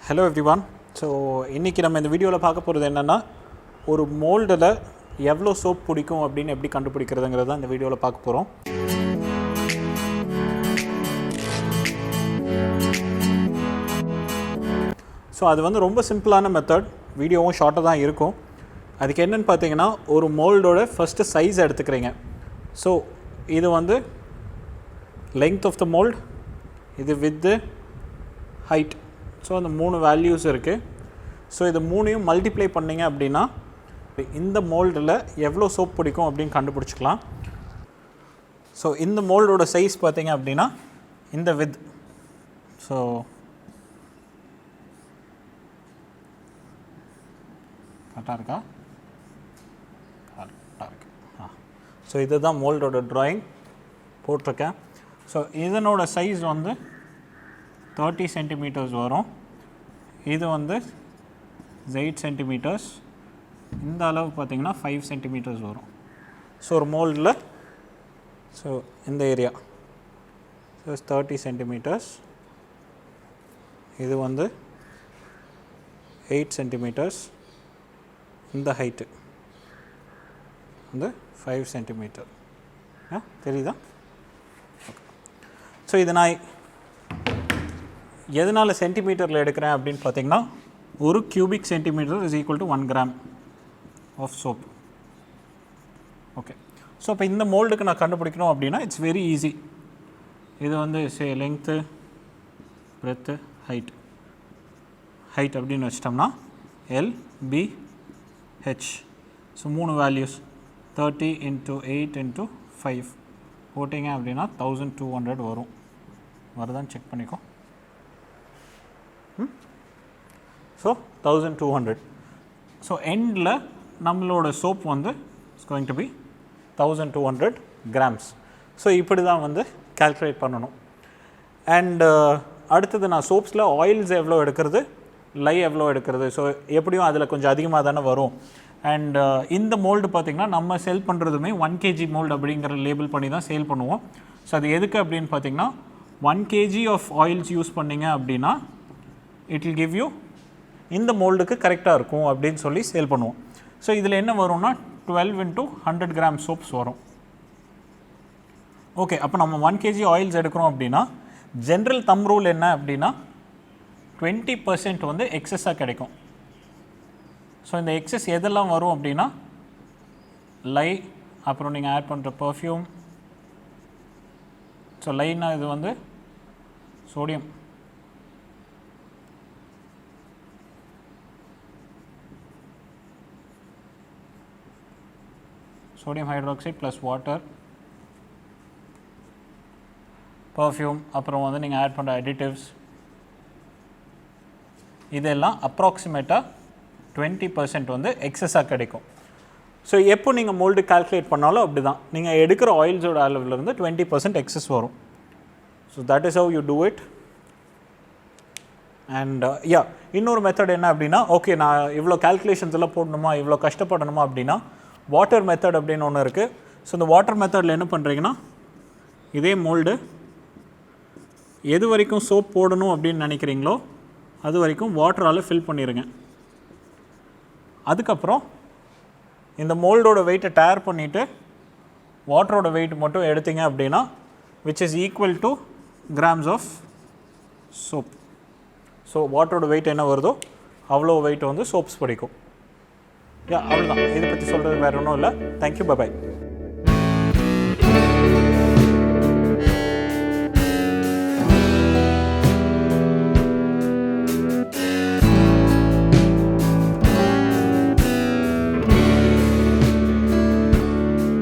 Hello everyone. So இன்னைக்கு நம்ம இந்த வீடியோல பார்க்க போறது என்னன்னா ஒரு மோல்ட்ல எவ்வளவு சோப் பிடிக்கும் அப்படினு எப்படி கண்டுபிடிக்கிறதுங்கறத இந்த வீடியோல பார்க்க போறோம். ஸோ அது வந்து ரொம்ப சிம்பிளான மெத்தட், வீடியோவும் ஷார்ட்டாக தான் இருக்கும். அதுக்கு என்னென்னு பார்த்தீங்கன்னா ஒரு மோல்டோட ஃபஸ்ட்டு சைஸ் எடுத்துக்கிறீங்க. ஸோ இது வந்து லெங்த் ஆஃப் த மோல்ட், இது வித்து, ஹைட். ஸோ அந்த 3 வேல்யூஸ் இருக்குது. ஸோ இது 3ஐயும் மல்டிப்ளை பண்ணிங்க அப்படின்னா இந்த மோல்டில் எவ்வளோ சோப் பிடிக்கும் அப்படின்னு கண்டுபிடிச்சிக்கலாம். ஸோ இந்த மோல்டோட சைஸ் பார்த்தீங்க அப்படின்னா இந்த வித். ஸோ கரெக்டாக இருக்கா? கரெக்டாக இருக்கு. ஸோ இதுதான் மோல்டோட ட்ராயிங் போட்டிருக்கேன். ஸோ இதனோட சைஸ் வந்து 30 சென்டிமீட்டர்ஸ் வரும். இது வந்து 8 சென்டிமீட்டர்ஸ். இந்த அளவு பார்த்திங்கன்னா 5 சென்டிமீட்டர்ஸ் வரும். ஸோ ஒரு மோல்டில் ஸோ இந்த ஏரியா ஸோ 30 சென்டிமீட்டர்ஸ். இது வந்து 8 சென்டிமீட்டர்ஸ். இந்த ஹைட்டு வந்து 5 சென்டிமீட்டர். தெரியுதா? ஸோ இது நான் எதனால் சென்டிமீட்டரில் எடுக்கிறேன் அப்படின்னு பார்த்தீங்கன்னா ஒரு cubic centimetre is equal to 1 gram of soap. Okay. So இப்போ இந்த மோல்டுக்கு நான் கண்டுபிடிக்கணும் அப்படின்னா இட்ஸ் வெரி ஈஸி. இது வந்து லெங்க்த்து, பிரெத்து, ஹைட் அப்படின்னு வச்சிட்டோம்னா LBH. ஸோ 3 வேல்யூஸ் 30 × 8 × 5 போட்டிங்க அப்படின்னா 1200 வரும். வருதான்னு செக் பண்ணிக்கோ. ஸோ 1200. ஸோ எண்டில் நம்மளோட சோப் வந்து it's going to be 1200 grams. So இப்படி தான் வந்து கால்குலேட் பண்ணணும். அண்டு அடுத்தது நான் சோப்ஸில் ஆயில்ஸ் எவ்வளோ எடுக்கிறது, லை எவ்வளோ எடுக்கிறது. ஸோ எப்படியும் அதில் கொஞ்சம் அதிகமாக தானே வரும். அண்ட் இந்த மோல்டு பார்த்திங்கன்னா நம்ம சேல் பண்ணுறதுமே 1 kg மோல்டு அப்படிங்கிற லேபிள் பண்ணி தான் சேல் பண்ணுவோம். ஸோ அது எதுக்கு அப்படின்னு பார்த்திங்கன்னா 1 kg ஆஃப் ஆயில்ஸ் யூஸ் பண்ணிங்க அப்படின்னா இட் வில் கிவ் யூ இந்த மோல்டுக்கு கரெக்டாக இருக்கும் அப்படின்னு சொல்லி சேல் பண்ணுவோம். ஸோ இதில் என்ன வரும்னா 12 × 100 கிராம் சோப்ஸ் வரும். ஓகே. அப்போ நம்ம 1 kg ஆயில்ஸ் எடுக்கிறோம் அப்படின்னா ஜென்ரல் தம் ரூல் என்ன அப்படின்னா 20% வந்து எக்ஸஸாக கிடைக்கும். ஸோ இந்த எக்ஸஸ் எதெல்லாம் வரும் அப்படின்னா லை, அப்புறம் நீங்கள் ஆட் பண்ணுற பர்ஃப்யூம். ஸோ லைனா இது வந்து sodium, sodium hydroxide plus water, perfume, அப்புறம் வந்து நீங்கள் ஆட் பண்ணுற அடிட்டிவ்ஸ், இதெல்லாம் அப்ராக்சிமேட்டாக 20% வந்து எக்ஸஸாக கிடைக்கும். ஸோ எப்போ நீங்கள் மோல்டு கால்குலேட் பண்ணாலும் அப்படி தான், நீங்கள் எடுக்கிற ஆயில்ஸோட அளவுலேருந்து 20% எக்ஸஸ் வரும். So that is how you do it. And இன்னொரு மெத்தட் என்ன அப்படின்னா, ஓகே நான் இவ்வளோ கால்குலேஷன்ஸ் எல்லாம் போடணுமா, இவ்வளோ கஷ்டப்படணுமா அப்படின்னா வாட்டர் மெத்தட் அப்படின்னு ஒன்று இருக்குது. ஸோ இந்த வாட்டர் மெத்தடில் என்ன பண்ணுறீங்கன்னா இதே மோல்டு எது வரைக்கும் சோப் போடணும் அப்படின்னு நினைக்கிறீங்களோ அது வரைக்கும் வாட்டரால் ஃபில் பண்ணிடுங்க. அதுக்கப்புறம் இந்த மோல்டோட வெயிட்டை டேர் பண்ணிவிட்டு வாட்டரோட வெயிட் மட்டும் எடுத்தீங்க அப்படின்னா which is equal to grams of soap. So வாட்டரோட வெயிட் என்ன வருதோ அவ்வளோ வெயிட் வந்து சோப்ஸ் பிடிக்கும். அவ்வளோதான். இதை பற்றி சொல்கிறது வேறு ஒன்றும் இல்லை. Thank you, by.